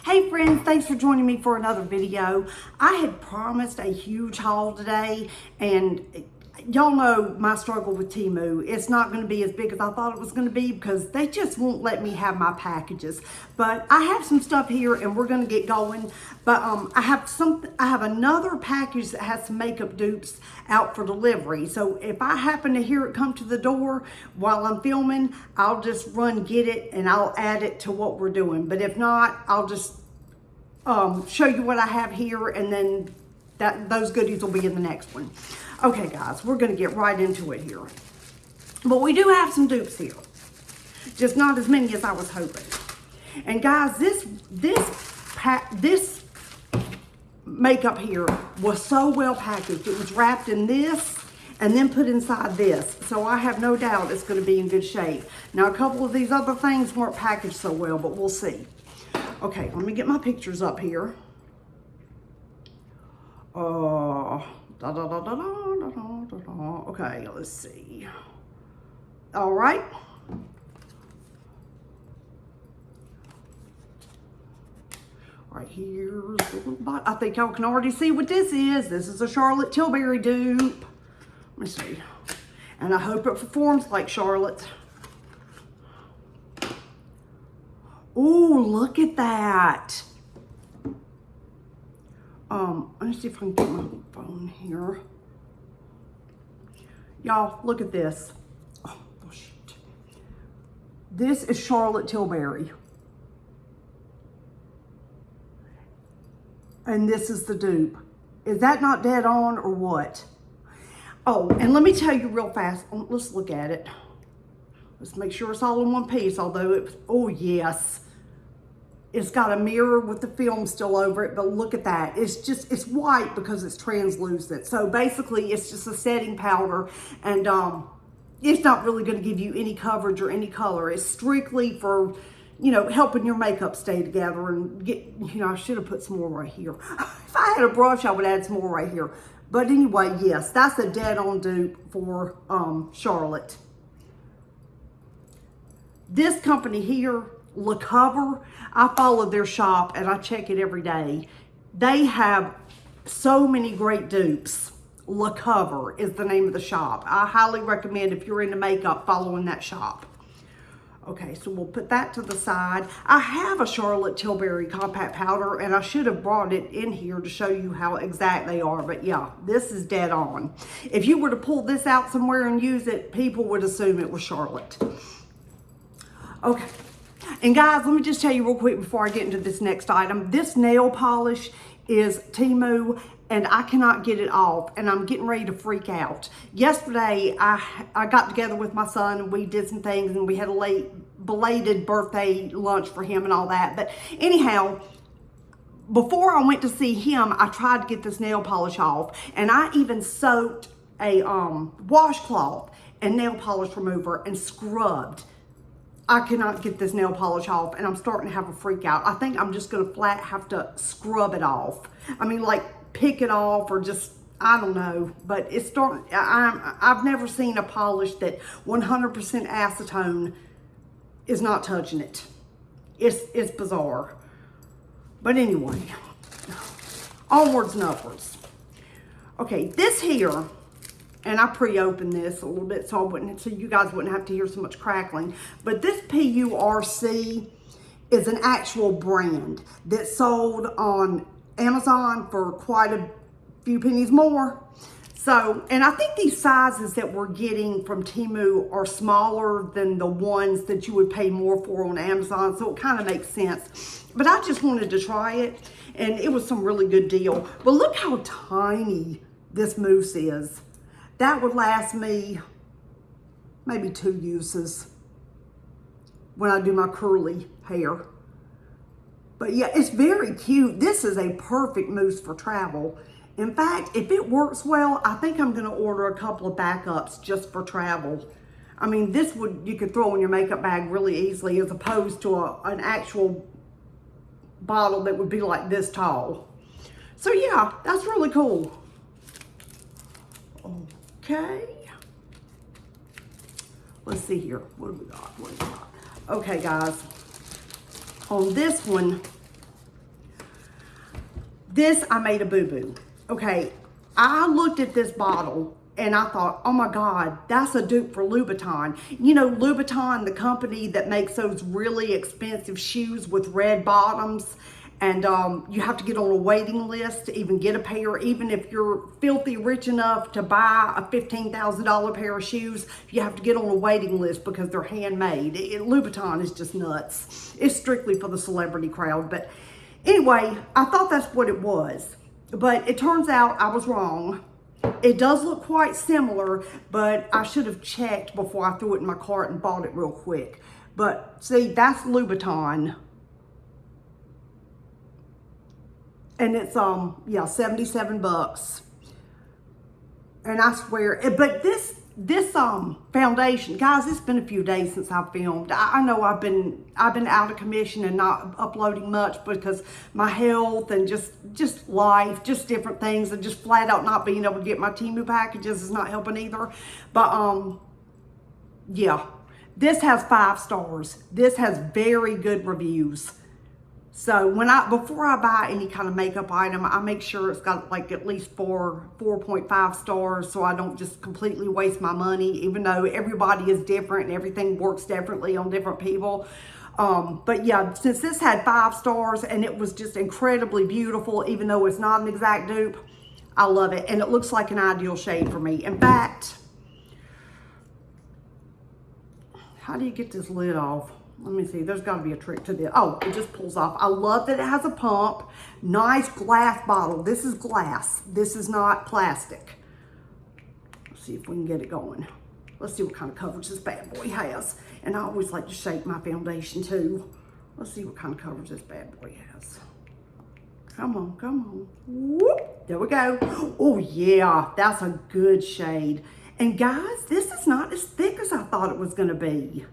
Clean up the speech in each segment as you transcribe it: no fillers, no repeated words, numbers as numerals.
Hey friends, thanks for joining me for another video. I had promised a huge haul today, and y'all know my struggle with TEMU. It's not going to be as big as I thought it was going to be because they just won't let me have my packages. But I have some stuff here and we're going to get going. But I have another package that has some makeup dupes out for delivery. So if I happen to hear it come to the door while I'm filming, I'll just run get it and I'll add it to what we're doing. But if not, I'll just show you what I have here, and then those goodies will be in the next one. Okay guys, we're gonna get right into it here. But we do have some dupes here. Just not as many as I was hoping. And guys, this makeup here was so well packaged. It was wrapped in this and then put inside this. So I have no doubt it's gonna be in good shape. Now a couple of these other things weren't packaged so well, but we'll see. Okay, let me get my pictures up here. Okay, let's see. All right. Right here's the little bot. I think y'all can already see what this is. This is a Charlotte Tilbury dupe. Let me see. And I hope it performs like Charlotte. Ooh, look at that. Let me see if I can get my phone here. Y'all, look at this. Oh, shit. This is Charlotte Tilbury. And this is the dupe. Is that not dead on or what? Oh, and let me tell you real fast. Let's look at it. Let's make sure it's all in one piece, although it was, oh yes. It's got a mirror with the film still over it, but look at that. It's white because it's translucent. So basically it's just a setting powder, and it's not really gonna give you any coverage or any color. It's strictly for, you know, helping your makeup stay together and get, you know, I should have put some more right here. If I had a brush, I would add some more right here. But anyway, yes, that's a dead on dupe for Charlotte. This company here, Le Cover, I follow their shop and I check it every day. They have so many great dupes. Le Cover is the name of the shop. I highly recommend, if you're into makeup, following that shop. Okay, so we'll put that to the side. I have a Charlotte Tilbury compact powder, and I should have brought it in here to show you how exact they are, but yeah, this is dead on. If you were to pull this out somewhere and use it, people would assume it was Charlotte. Okay. And guys, let me just tell you real quick before I get into this next item. This nail polish is TEMU, and I cannot get it off, and I'm getting ready to freak out. Yesterday, I got together with my son, and we did some things, and we had a belated birthday lunch for him and all that. But anyhow, before I went to see him, I tried to get this nail polish off, and I even soaked a washcloth and nail polish remover and scrubbed. I cannot get this nail polish off, and I'm starting to have a freak out. I think I'm just gonna flat have to scrub it off. I mean, like pick it off or just, I don't know, but it's starting, I've never seen a polish that 100% acetone is not touching it. It's bizarre. But anyway, onwards and upwards. Okay, this here, and I pre-opened this a little bit so you guys wouldn't have to hear so much crackling. But this PURC is an actual brand that's sold on Amazon for quite a few pennies more. So, and I think these sizes that we're getting from TEMU are smaller than the ones that you would pay more for on Amazon. So it kind of makes sense. But I just wanted to try it, and it was some really good deal. But look how tiny this mousse is. That would last me maybe 2 uses when I do my curly hair. But yeah, it's very cute. This is a perfect mousse for travel. In fact, if it works well, I think I'm gonna order a couple of backups just for travel. I mean, this you could throw in your makeup bag really easily, as opposed to an actual bottle that would be like this tall. So yeah, that's really cool. Okay. Let's see here. What do we got? Okay, guys. On this one, this, I made a boo-boo. Okay, I looked at this bottle and I thought, oh my God, that's a dupe for Louboutin. You know, Louboutin, the company that makes those really expensive shoes with red bottoms, and you have to get on a waiting list to even get a pair. Even if you're filthy rich enough to buy a $15,000 pair of shoes, you have to get on a waiting list because they're handmade. Louboutin is just nuts. It's strictly for the celebrity crowd. But anyway, I thought that's what it was. But it turns out I was wrong. It does look quite similar, but I should have checked before I threw it in my cart and bought it real quick. But see, that's Louboutin. And it's, yeah, 77 bucks. And I swear, but this foundation, guys, it's been a few days since I've filmed. I know I've been out of commission and not uploading much because my health and just life, just different things, and just flat out not being able to get my TEMU packages is not helping either. But, yeah, this has 5 stars. This has very good reviews. So before I buy any kind of makeup item, I make sure it's got like at least 4.5 stars, so I don't just completely waste my money, even though everybody is different and everything works differently on different people. But yeah, since this had 5 stars and it was just incredibly beautiful, even though it's not an exact dupe, I love it. And it looks like an ideal shade for me. In fact, how do you get this lid off? Let me see, there's gotta be a trick to this. Oh, it just pulls off. I love that it has a pump. Nice glass bottle. This is glass. This is not plastic. Let's see if we can get it going. Let's see what kind of coverage this bad boy has. And I always like to shake my foundation too. Let's see what kind of coverage this bad boy has. Come on, come on. Whoop, there we go. Oh yeah, that's a good shade. And guys, this is not as thick as I thought it was gonna be.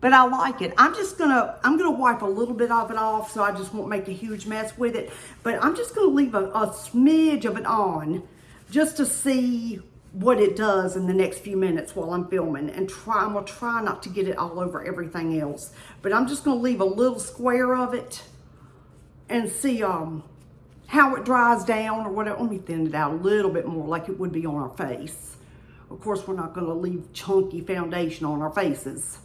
But I like it. I'm gonna wipe a little bit of it off so I just won't make a huge mess with it. But I'm just gonna leave a smidge of it on just to see what it does in the next few minutes while I'm filming. And I'm gonna try not to get it all over everything else. But I'm just gonna leave a little square of it and see how it dries down or whatever. Let me thin it out a little bit more like it would be on our face. Of course, we're not gonna leave chunky foundation on our faces.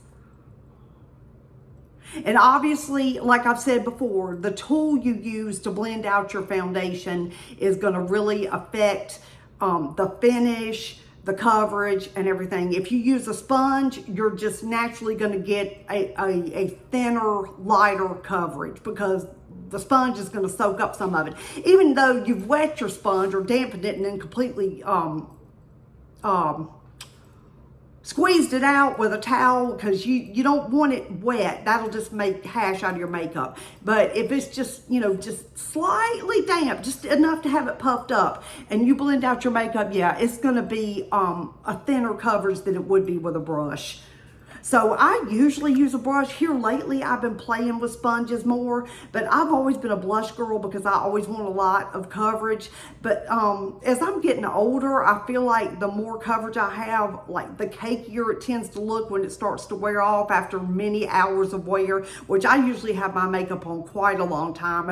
And obviously, like I've said before, the tool you use to blend out your foundation is going to really affect the finish, the coverage, and everything. If you use a sponge, you're just naturally going to get a thinner, lighter coverage because the sponge is going to soak up some of it. Even though you've wet your sponge or dampened it and then completely squeezed it out with a towel because you don't want it wet. That'll just make hash out of your makeup. But if it's just, you know, just slightly damp, just enough to have it puffed up, and you blend out your makeup, yeah, it's gonna be a thinner coverage than it would be with a brush. So I usually use a brush. Here lately, I've been playing with sponges more, but I've always been a blush girl because I always want a lot of coverage. But as I'm getting older, I feel like the more coverage I have, like the cakier it tends to look when it starts to wear off after many hours of wear, which I usually have my makeup on quite a long time.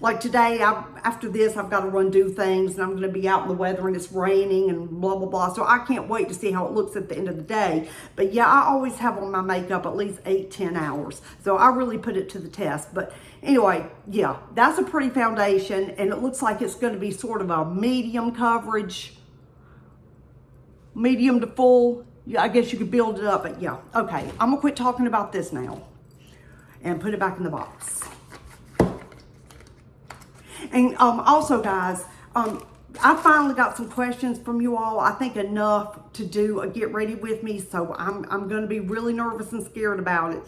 Like today, after this, I've got to run do things, and I'm going to be out in the weather, and it's raining, and blah, blah, blah. So I can't wait to see how it looks at the end of the day. But yeah, I always have on my makeup at least 8-10 hours. So I really put it to the test. But anyway, yeah, that's a pretty foundation, and it looks like it's going to be sort of a medium coverage, medium to full. Yeah, I guess you could build it up, but yeah. Okay, I'm going to quit talking about this now and put it back in the box. And also, guys, I finally got some questions from you all. I think enough to do a get ready with me. So I'm going to be really nervous and scared about it.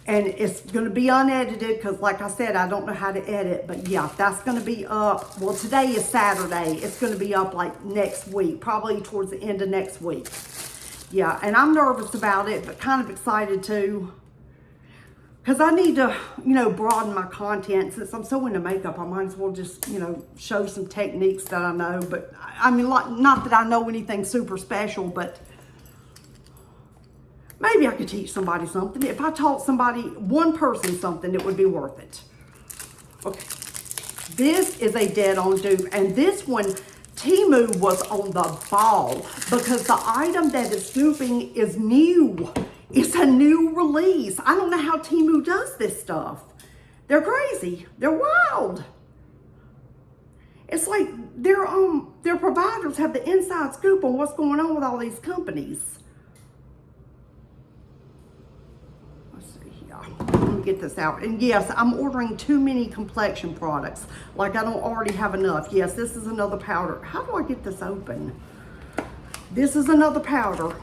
And it's going to be unedited because, like I said, I don't know how to edit. But yeah, that's going to be up. Well, today is Saturday. It's going to be up like next week, probably towards the end of next week. Yeah, and I'm nervous about it, but kind of excited too. Because I need to, you know, broaden my content. Since I'm so into makeup, I might as well just, you know, show some techniques that I know. But, I mean, not that I know anything super special, but maybe I could teach somebody something. If I taught one person something, it would be worth it. Okay. This is a dead-on dupe, and this one, TEMU was on the ball because the item that it's duping is new. It's a new release. I don't know how TEMU does this stuff. They're crazy. They're wild. It's like their providers have the inside scoop on what's going on with all these companies. Let's see here. Let me get this out. And yes, I'm ordering too many complexion products. Like I don't already have enough. Yes, this is another powder. How do I get this open? This is another powder.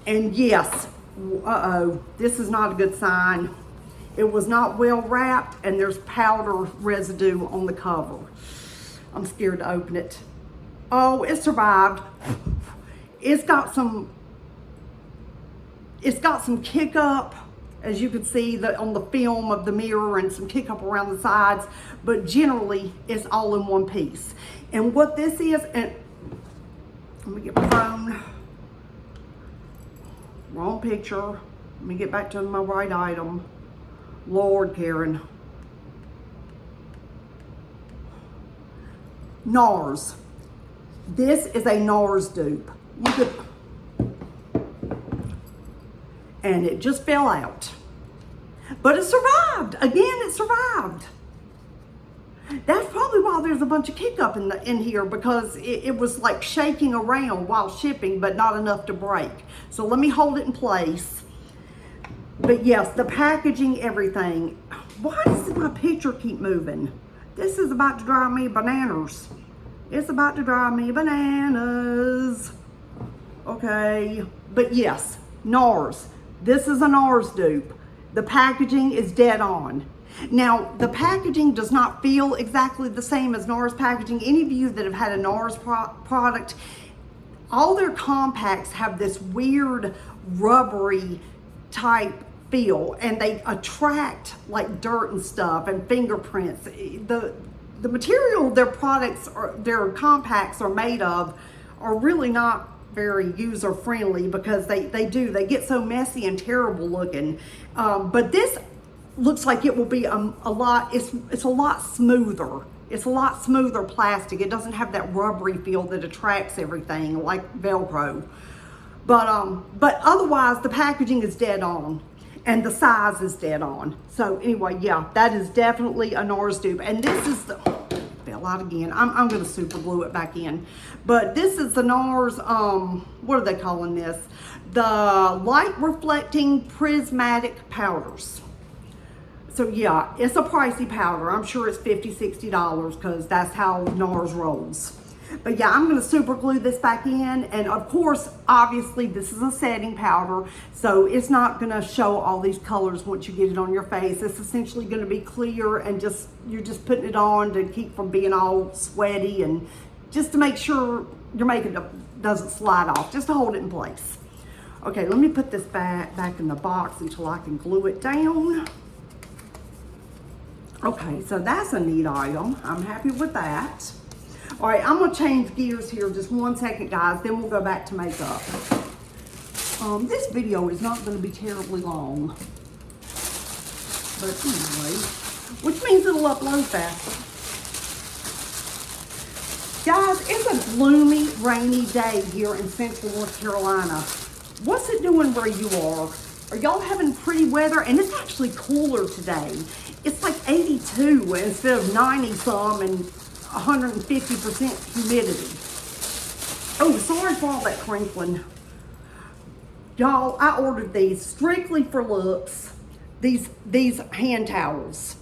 And yes, this is not a good sign. It was not well wrapped, and there's powder residue on the cover. I'm scared to open it. Oh, it survived. It's got some kick up, as you can see on the film of the mirror, and some kick up around the sides, but generally it's all in one piece. And what this is, and let me get my phone. Wrong picture. Let me get back to my right item. Lord, Karen. Nars. This is a Nars dupe. Look at, and it just fell out. But it survived. Again, it survived. That's probably why there's a bunch of kick up in here, because it was like shaking around while shipping, but not enough to break. So let me hold it in place. But yes, the packaging, everything. Why does my picture keep moving? This is about to drive me bananas. It's about to drive me bananas. Okay, but yes, Nars. This is a Nars dupe. The packaging is dead on. Now, the packaging does not feel exactly the same as Nars packaging. Any of you that have had a Nars product, all their compacts have this weird rubbery type feel, and they attract like dirt and stuff and fingerprints. The material their products or their compacts are made of are really not very user friendly, because they get so messy and terrible looking. But this looks like it will be a lot, it's a lot smoother. It's a lot smoother plastic. It doesn't have that rubbery feel that attracts everything like Velcro. But otherwise the packaging is dead on, and the size is dead on. So anyway, yeah, that is definitely a Nars dupe. And this is the, fell out again. I'm gonna super glue it back in. But this is the Nars, what are they calling this? The light reflecting prismatic powders. So yeah, it's a pricey powder. I'm sure it's $50, $60 because that's how Nars rolls. But yeah, I'm gonna super glue this back in. And of course, obviously this is a setting powder, so it's not gonna show all these colors once you get it on your face. It's essentially gonna be clear, and you're just putting it on to keep from being all sweaty, and just to make sure your makeup doesn't slide off, just to hold it in place. Okay, let me put this back in the box until I can glue it down. Okay, so that's a neat item. I'm happy with that. All right, I'm gonna change gears here just 1 second, guys, then we'll go back to makeup. This video is not gonna be terribly long, but anyway, which means it'll upload faster. Guys, it's a gloomy, rainy day here in central North Carolina. What's it doing where you are? Are y'all having pretty weather? And it's actually cooler today. It's like 82 instead of 90 some and 150% humidity. Oh, sorry for all that crinkling. Y'all, I ordered these strictly for looks. These hand towels.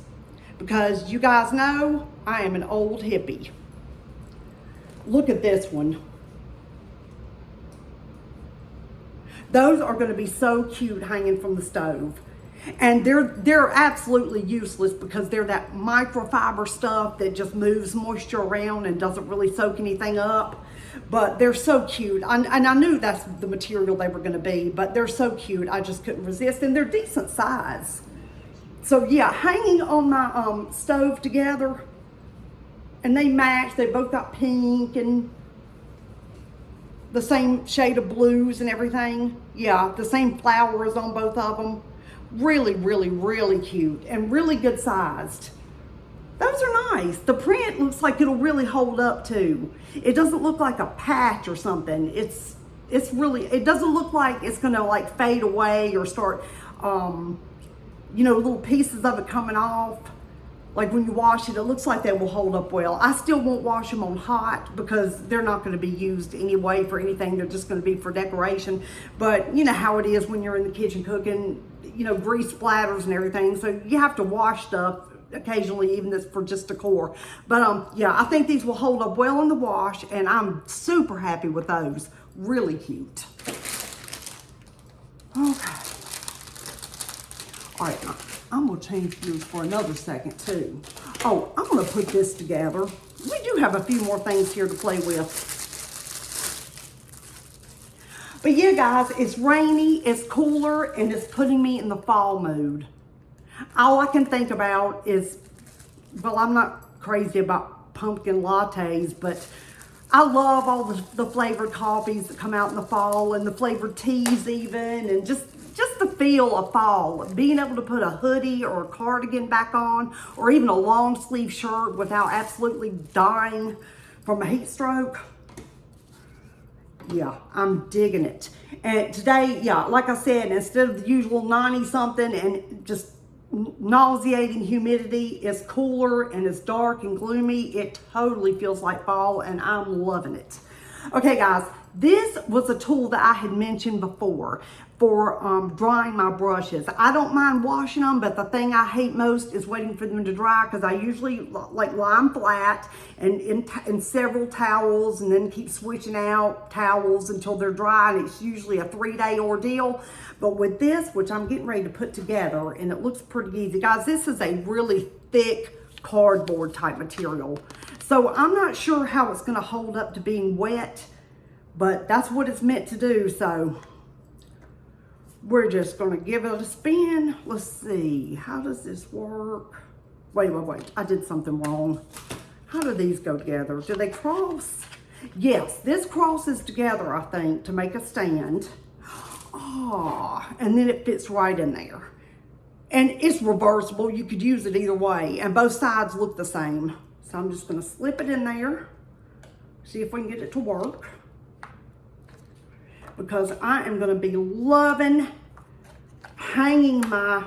Because you guys know, I am an old hippie. Look at this one. Those are gonna be so cute hanging from the stove. And they're absolutely useless because they're that microfiber stuff that just moves moisture around and doesn't really soak anything up. But they're so cute. And I knew that's the material they were gonna be, but they're so cute, I just couldn't resist. And they're decent size. So yeah, hanging on my stove together, and they match. They both got pink and the same shade of blues and everything. Yeah, the same flowers on both of them. Really, really, really cute and really good sized. Those are nice. The print looks like it'll really hold up too. It doesn't look like a patch or something. It's really, it doesn't look like it's gonna like fade away or start, you know, little pieces of it coming off. Like when you wash it, it looks like they will hold up well. I still won't wash them on hot because they're not going to be used anyway for anything. They're just going to be for decoration. But you know how it is when you're in the kitchen cooking, you know, grease splatters and everything. So you have to wash stuff occasionally, even this for just decor. But yeah, I think these will hold up well in the wash, and I'm super happy with those. Really cute. Okay. All right. I'm gonna change gears for another second too. Oh, I'm gonna put this together. We do have a few more things here to play with. But yeah, guys, it's rainy, it's cooler, and it's putting me in the fall mood. All I can think about is, well, I'm not crazy about pumpkin lattes, but I love all the flavored coffees that come out in the fall, and the flavored teas even, and just the feel of fall. Being able to put a hoodie or a cardigan back on, or even a long sleeve shirt without absolutely dying from a heat stroke. Yeah, I'm digging it. And today, yeah, like I said, instead of the usual 90 something and just nauseating humidity, it's cooler and it's dark and gloomy. It totally feels like fall, and I'm loving it. Okay, guys, this was a tool that I had mentioned before for drying my brushes. I don't mind washing them, but the thing I hate most is waiting for them to dry, because I usually like lie them flat and in several towels, and then keep switching out towels until they're dry, and it's usually a 3-day ordeal. But with this, which I'm getting ready to put together, and it looks pretty easy. Guys, this is a really thick cardboard type material. So I'm not sure how it's gonna hold up to being wet, but that's what it's meant to do. So we're just gonna give it a spin. Let's see, how does this work? Wait, I did something wrong. How do these go together? Do they cross? Yes, this crosses together, I think, to make a stand. Oh, and then it fits right in there. And it's reversible. You could use it either way, and both sides look the same. So I'm just gonna slip it in there, see if we can get it to work, because I am gonna be loving hanging my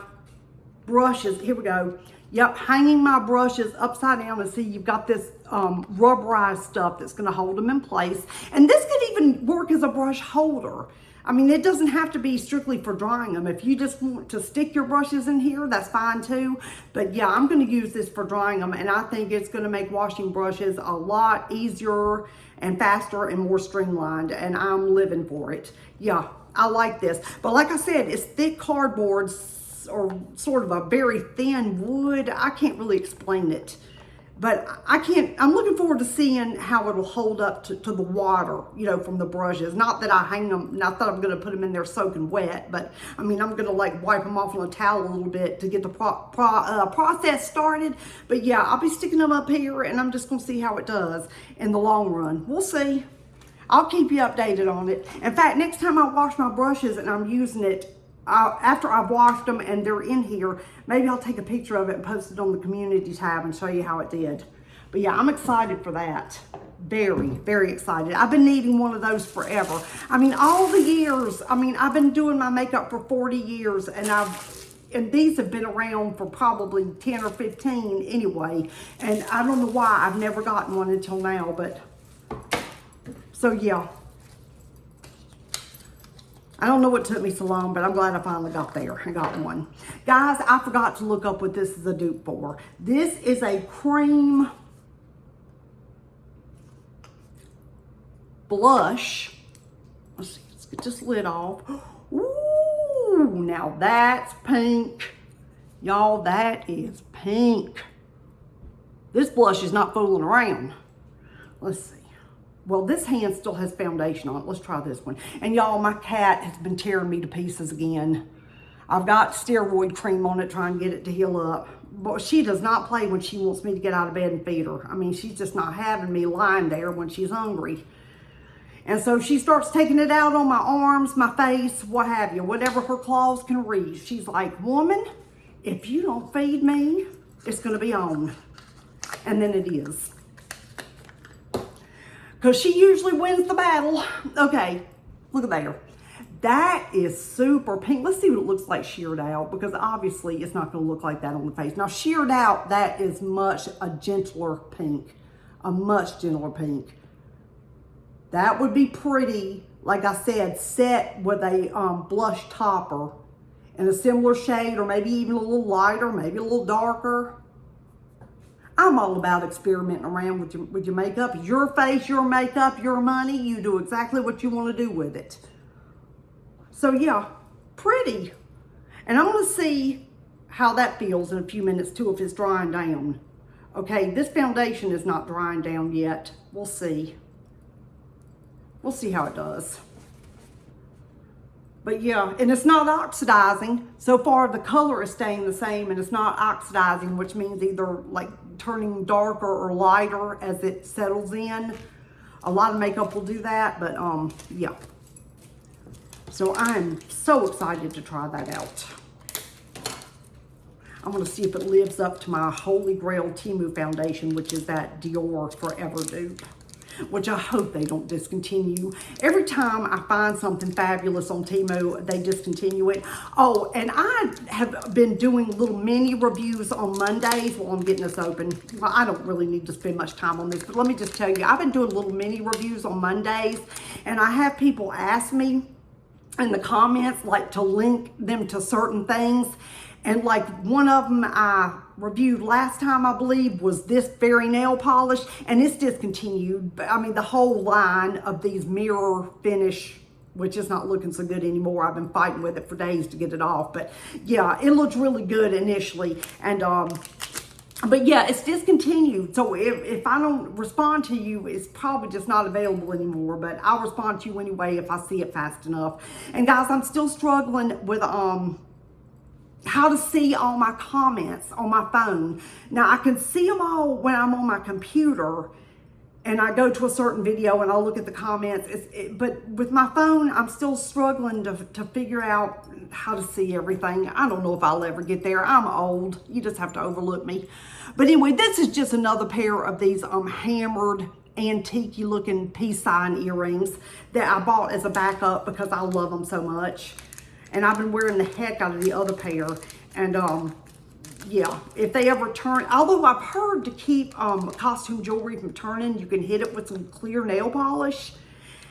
brushes. Here we go. Yep, hanging my brushes upside down, and see you've got this rubberized stuff that's gonna hold them in place. And this could even work as a brush holder. I mean, it doesn't have to be strictly for drying them. If you just want to stick your brushes in here, that's fine too. But yeah, I'm gonna use this for drying them, and I think it's gonna make washing brushes a lot easier and faster and more streamlined, and I'm living for it. Yeah, I like this. But like I said, it's thick cardboard, or sort of a very thin wood. I can't really explain it. But I'm looking forward to seeing how it'll hold up to the water, you know, from the brushes. Not that I hang them, not that I'm gonna put them in there soaking wet, but I mean, I'm gonna like wipe them off on a towel a little bit to get the process started. But yeah, I'll be sticking them up here, and I'm just gonna see how it does in the long run. We'll see. I'll keep you updated on it. In fact, next time I wash my brushes and I'm using it, after I've washed them and they're in here, maybe I'll take a picture of it and post it on the community tab and show you how it did. But yeah, I'm excited for that. Very, very excited. I've been needing one of those forever. I mean, all the years, I mean, I've been doing my makeup for 40 years, and these have been around for probably 10 or 15 anyway. And I don't know why I've never gotten one until now, but so yeah. I don't know what took me so long, but I'm glad I finally got there and got one. Guys, I forgot to look up what this is a dupe for. This is a cream blush. Let's see, let's get this lid off. Ooh, now that's pink. Y'all, that is pink. This blush is not fooling around. Let's see. Well, this hand still has foundation on it. Let's try this one. And y'all, my cat has been tearing me to pieces again. I've got steroid cream on it, trying to get it to heal up. But she does not play when she wants me to get out of bed and feed her. I mean, she's just not having me lying there when she's hungry. And so she starts taking it out on my arms, my face, what have you, whatever her claws can reach. She's like, woman, if you don't feed me, it's gonna be on. And then it is. Because she usually wins the battle. Okay, look at there. That is super pink. Let's see what it looks like sheared out, because obviously it's not gonna look like that on the face. Now sheared out, that is much a gentler pink, a much gentler pink. That would be pretty, like I said, set with a blush topper in a similar shade, or maybe even a little lighter, maybe a little darker. I'm all about experimenting around with your makeup. Your face, your makeup, your money. You do exactly what you want to do with it. So yeah, pretty. And I'm gonna see how that feels in a few minutes too, if it's drying down. Okay, this foundation is not drying down yet. We'll see. We'll see how it does. But yeah, and it's not oxidizing. So far the color is staying the same, and it's not oxidizing, which means either like turning darker or lighter as it settles in. A lot of makeup will do that, but yeah. So I'm so excited to try that out. I'm gonna see if it lives up to my holy grail TEMU foundation, which is that Dior Forever dupe, which I hope they don't discontinue. Every time I find something fabulous on TEMU, they discontinue it. Oh, and I have been doing little mini reviews on Mondays while I'm getting this open. Well, I don't really need to spend much time on this, but let me just tell you, I've been doing little mini reviews on Mondays, and I have people ask me in the comments, like, to link them to certain things. And like one of them I reviewed last time, I believe, was this fairy nail polish, and it's discontinued. I mean, the whole line of these mirror finish, which is not looking so good anymore. I've been fighting with it for days to get it off, but yeah, it looked really good initially. And but yeah, it's discontinued. So if I don't respond to you, it's probably just not available anymore, but I'll respond to you anyway if I see it fast enough. And guys, I'm still struggling with how to see all my comments on my phone. Now I can see them all when I'm on my computer and I go to a certain video and I'll look at the comments. But with my phone, I'm still struggling to figure out how to see everything. I don't know if I'll ever get there. I'm old. You just have to overlook me. But anyway, this is just another pair of these hammered antique looking peace sign earrings that I bought as a backup because I love them so much. And I've been wearing the heck out of the other pair. And yeah, if they ever turn, although I've heard to keep costume jewelry from turning, you can hit it with some clear nail polish,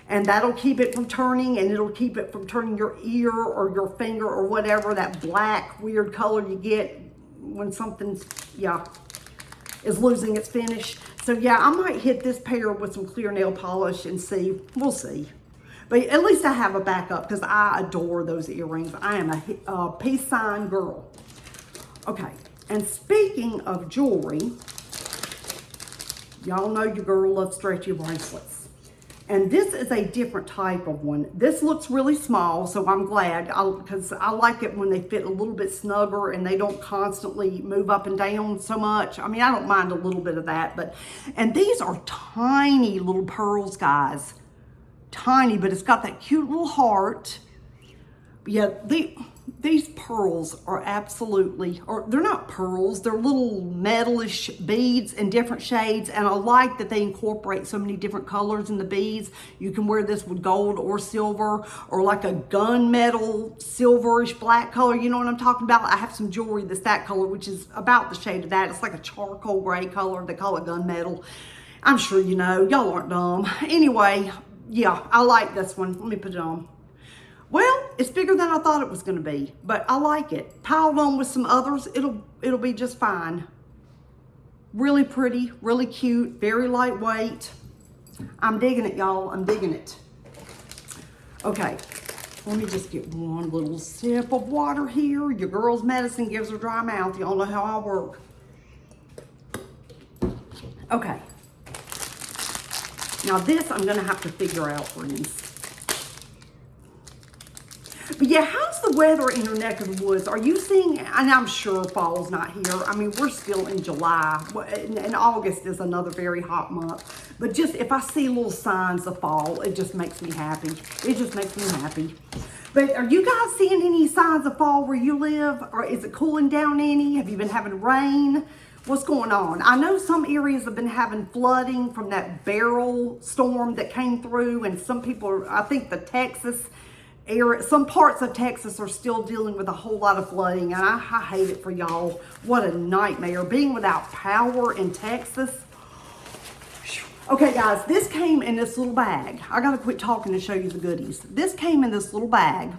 and that'll keep it from turning, and it'll keep it from turning your ear or your finger or whatever, that black weird color you get when something's, yeah, is losing its finish. So yeah, I might hit this pair with some clear nail polish and see. We'll see. But at least I have a backup because I adore those earrings. I am a peace sign girl. Okay, and speaking of jewelry, y'all know your girl loves stretchy bracelets. And this is a different type of one. This looks really small, so I'm glad, because I like it when they fit a little bit snugger and they don't constantly move up and down so much. I mean, I don't mind a little bit of that, but, and these are tiny little pearls, guys. Tiny, but it's got that cute little heart. Yeah, these pearls are absolutely, or they're not pearls, they're little metalish beads in different shades, and I like that they incorporate so many different colors in the beads. You can wear this with gold or silver, or like a gunmetal silverish black color, you know what I'm talking about? I have some jewelry that's that color, which is about the shade of that. It's like a charcoal gray color, they call it gunmetal. I'm sure you know, y'all aren't dumb. Anyway, yeah, I like this one. Let me put it on. Well, it's bigger than I thought it was going to be, but I like it. Piled on with some others, it'll be just fine. Really pretty, really cute, very lightweight. I'm digging it, y'all. I'm digging it. Okay, let me just get one little sip of water here. Your girl's medicine gives her dry mouth. Y'all know how I work. Okay. Now this I'm gonna have to figure out, friends. But yeah, how's the weather in your neck of the woods? Are you seeing, and I'm sure fall's not here. I mean, we're still in July, and August is another very hot month. But just if I see little signs of fall, it just makes me happy. It just makes me happy. But are you guys seeing any signs of fall where you live? Or is it cooling down any? Have you been having rain? What's going on? I know some areas have been having flooding from that barrel storm that came through, and some people, I think the Texas area, some parts of Texas are still dealing with a whole lot of flooding, and I hate it for y'all. What a nightmare, being without power in Texas. Okay guys, this came in this little bag. I gotta quit talking to show you the goodies. This came in this little bag,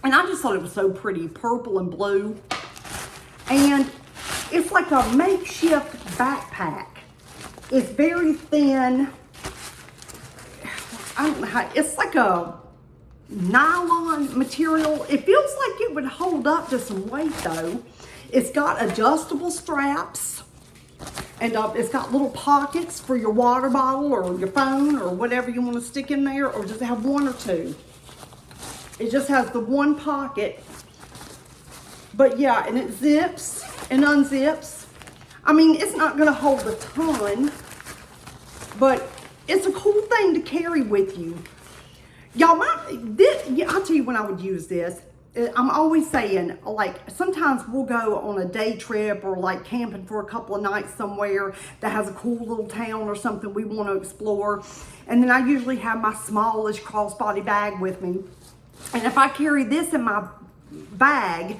and I just thought it was so pretty, purple and blue. And it's like a makeshift backpack. It's very thin. I don't know how, it's like a nylon material. It feels like it would hold up to some weight though. It's got adjustable straps, and it's got little pockets for your water bottle or your phone or whatever you want to stick in there, or just have one or two. It just has the one pocket. But yeah, and it zips and unzips. I mean, it's not going to hold a ton, but it's a cool thing to carry with you. Y'all, I'll tell you when I would use this. I'm always saying, like, sometimes we'll go on a day trip or like camping for a couple of nights somewhere that has a cool little town or something we want to explore. And then I usually have my smallish crossbody bag with me. And if I carry this in my bag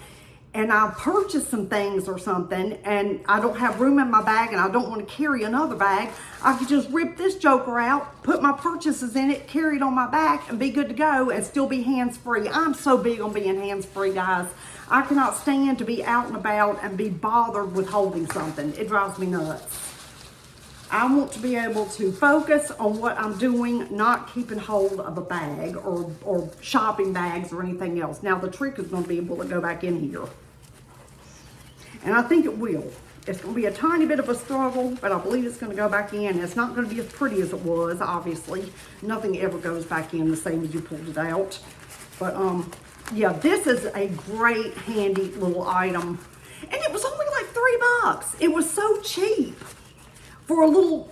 and I purchase some things or something and I don't have room in my bag and I don't want to carry another bag, I could just rip this joker out, put my purchases in it, carry it on my back, and be good to go and still be hands-free. I'm so big on being hands-free, guys. I cannot stand to be out and about and be bothered with holding something. It drives me nuts. I want to be able to focus on what I'm doing, not keeping hold of a bag or shopping bags or anything else. Now, the trick is going to be able to go back in here. And I think it will. It's going to be a tiny bit of a struggle, but I believe it's going to go back in. It's not going to be as pretty as it was, obviously. Nothing ever goes back in the same as you pulled it out. But, yeah, this is a great, handy little item. And it was only like $3. It was so cheap for a little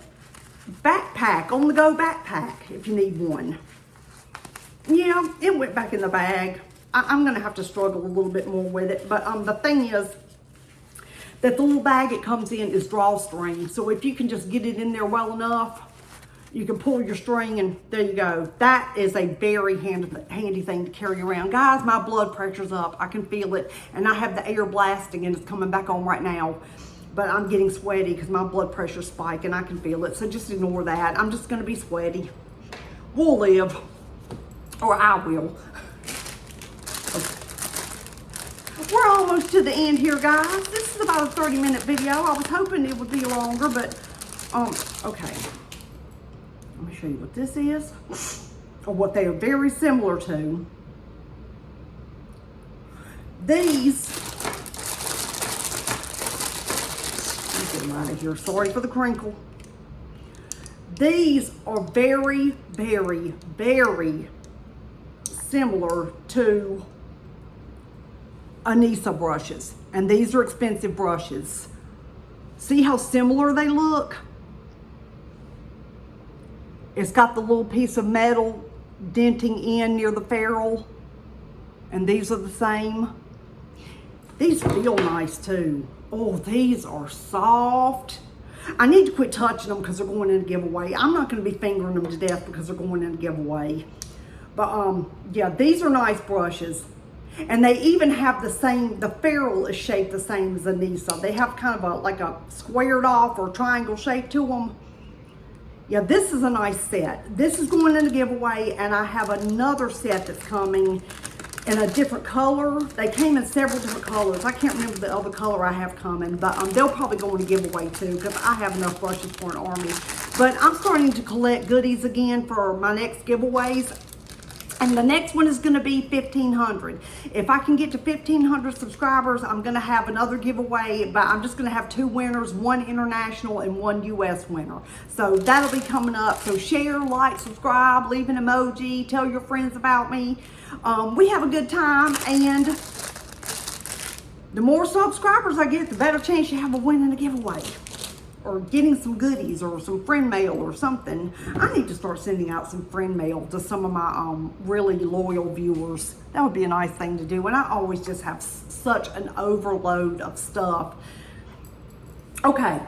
backpack, on-the-go backpack, if you need one. Yeah, it went back in the bag. I'm going to have to struggle a little bit more with it. But the thing is, that the little bag it comes in is drawstring. So if you can just get it in there well enough, you can pull your string and there you go. That is a very handy thing to carry around. Guys, my blood pressure's up. I can feel it. And I have the air blasting and it's coming back on right now. But I'm getting sweaty because my blood pressure's spiking and I can feel it. So just ignore that. I'm just going to be sweaty. We'll live. Or I will. Okay. We're almost to the end here, guys. This is about a 30-minute video. I was hoping it would be longer, but, okay. Let me show you what this is, or what they are very similar to. These, let me get them out of here. Sorry for the crinkle. These are very, very, very similar to Anissa brushes, and these are expensive brushes. See how similar they look? It's got the little piece of metal denting in near the ferrule, and these are the same. These feel nice too. Oh, these are soft. I need to quit touching them because they're going in a giveaway. I'm not going to be fingering them to death because they're going in a giveaway. But yeah, these are nice brushes. And they even have the same, the ferrule is shaped the same as Anissa. They have kind of like a squared off or triangle shape to them. Yeah, this is a nice set. This is going in a giveaway, and I have another set that's coming in a different color. They came in several different colors. I can't remember the other color I have coming, but they'll probably go in a giveaway too because I have enough brushes for an army. But I'm starting to collect goodies again for my next giveaways. And the next one is going to be 1,500. If I can get to 1,500 subscribers, I'm going to have another giveaway, but I'm just going to have 2 winners, 1 international and 1 US winner. So that'll be coming up. So share, like, subscribe, leave an emoji, tell your friends about me. We have a good time, and the more subscribers I get, the better chance you have of winning a giveaway, or getting some goodies or some friend mail or something. I need to start sending out some friend mail to some of my really loyal viewers. That would be a nice thing to do. And I always just have such an overload of stuff. Okay,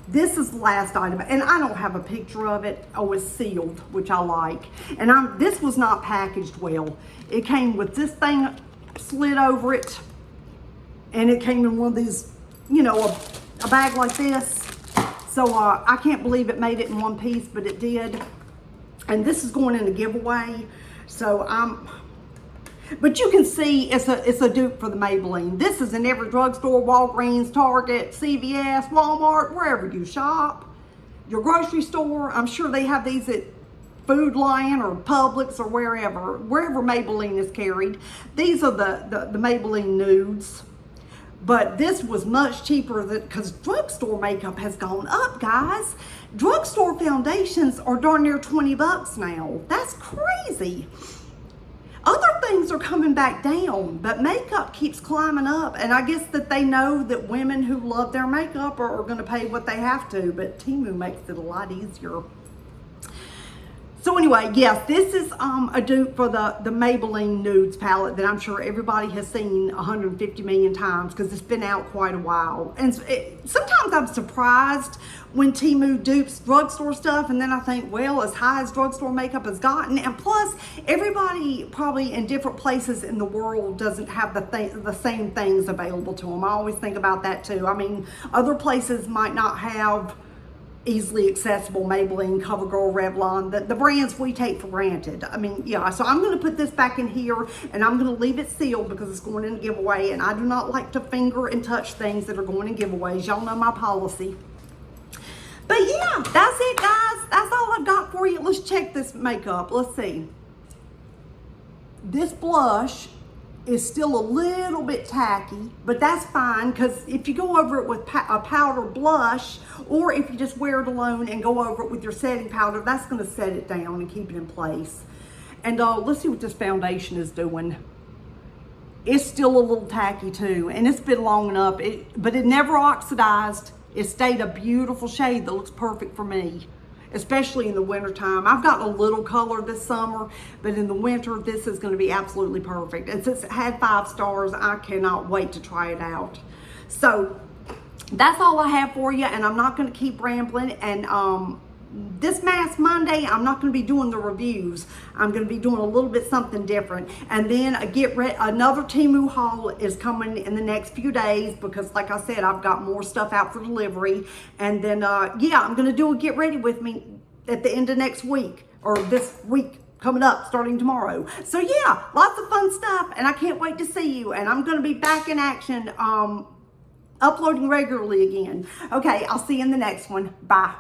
this is the last item, and I don't have a picture of it. Oh, it's sealed, which I like. And this was not packaged well. It came with this thing slid over it, and it came in one of these, you know, a bag like this. So I can't believe it made it in one piece, but it did. And this is going in a giveaway. So but you can see it's a dupe for the Maybelline. This is in every drugstore, Walgreens, Target, CVS, Walmart, wherever you shop. Your grocery store, I'm sure they have these at Food Lion or Publix or wherever Maybelline is carried. These are the Maybelline nudes. But this was much cheaper because drugstore makeup has gone up, guys. Drugstore foundations are darn near 20 bucks now. That's crazy. Other things are coming back down, but makeup keeps climbing up. And I guess that they know that women who love their makeup are going to pay what they have to, but TEMU makes it a lot easier. So anyway, yes, this is a dupe for the Maybelline Nudes palette that I'm sure everybody has seen 150 million times because it's been out quite a while. And sometimes I'm surprised when TEMU dupes drugstore stuff, and then I think, well, as high as drugstore makeup has gotten, and plus everybody probably in different places in the world doesn't have the same things available to them. I always think about that too. I mean, other places might not have easily accessible Maybelline, CoverGirl, Revlon, the brands we take for granted. I mean, yeah, so I'm going to put this back in here, and I'm going to leave it sealed because it's going in a giveaway, and I do not like to finger and touch things that are going in giveaways. Y'all know my policy. But yeah, that's it, guys. That's all I've got for you. Let's check this makeup. Let's see. This blush is still a little bit tacky, but that's fine because if you go over it with a powder blush, or if you just wear it alone and go over it with your setting powder, that's going to set it down and keep it in place. And let's see what this foundation is doing. It's still a little tacky too, and it's been long enough, but it never oxidized. It stayed a beautiful shade that looks perfect for me, especially in the winter time. I've gotten a little color this summer, but in the winter, this is going to be absolutely perfect. And since it had 5 stars, I cannot wait to try it out. So that's all I have for you, and I'm not going to keep rambling. And this Mask Monday, I'm not going to be doing the reviews. I'm going to be doing a little bit something different. And then another TEMU haul is coming in the next few days because, like I said, I've got more stuff out for delivery. And then, yeah, I'm going to do a get ready with me at the end of next week, or this week coming up, starting tomorrow. So yeah, lots of fun stuff, and I can't wait to see you. And I'm going to be back in action, uploading regularly again. Okay, I'll see you in the next one. Bye.